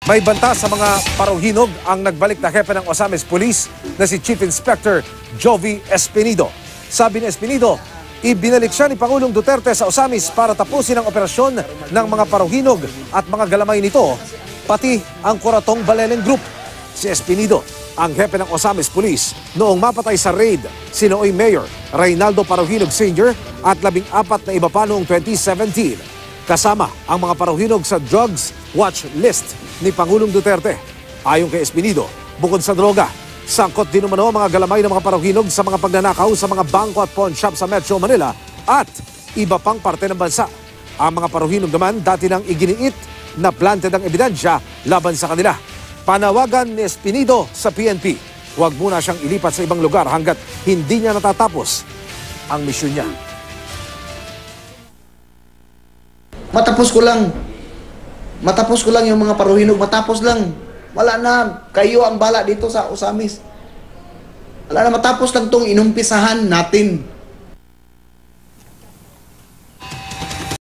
May banta sa mga paruhinog ang nagbalik na hepe ng Osamis Police na si Chief Inspector Jovi Espinido. Sabi ni Espinido, ibinalik siya ni Pangulong Duterte sa Osamis para tapusin ang operasyon ng mga paruhinog at mga galamay nito, pati ang Coratong Baleleng Group. Si Espinido, ang hepe ng Osamis Police, noong mapatay sa raid si nooy Mayor Reynaldo Paruhinog Sr. at 14 na iba pa noong 2017. Kasama ang mga paruhinog sa drugs watch list ni Pangulong Duterte. Ayon kay Espinido, bukod sa droga, sangkot din umano mga galamay ng mga paruhinog sa mga pagnanakaw sa mga bangko at pawn shop sa Metro Manila at iba pang parte ng bansa. Ang mga paruhinog naman dati nang iginiit na planted ang ebidensya laban sa kanila. Panawagan ni Espinido sa PNP, huwag muna siyang ilipat sa ibang lugar hanggat hindi niya natatapos ang misyon niya. Matapos ko lang yung mga paruhinog, matapos lang. Wala na, kayo ang bala dito sa Osamis. Wala na, matapos lang itong inumpisahan natin.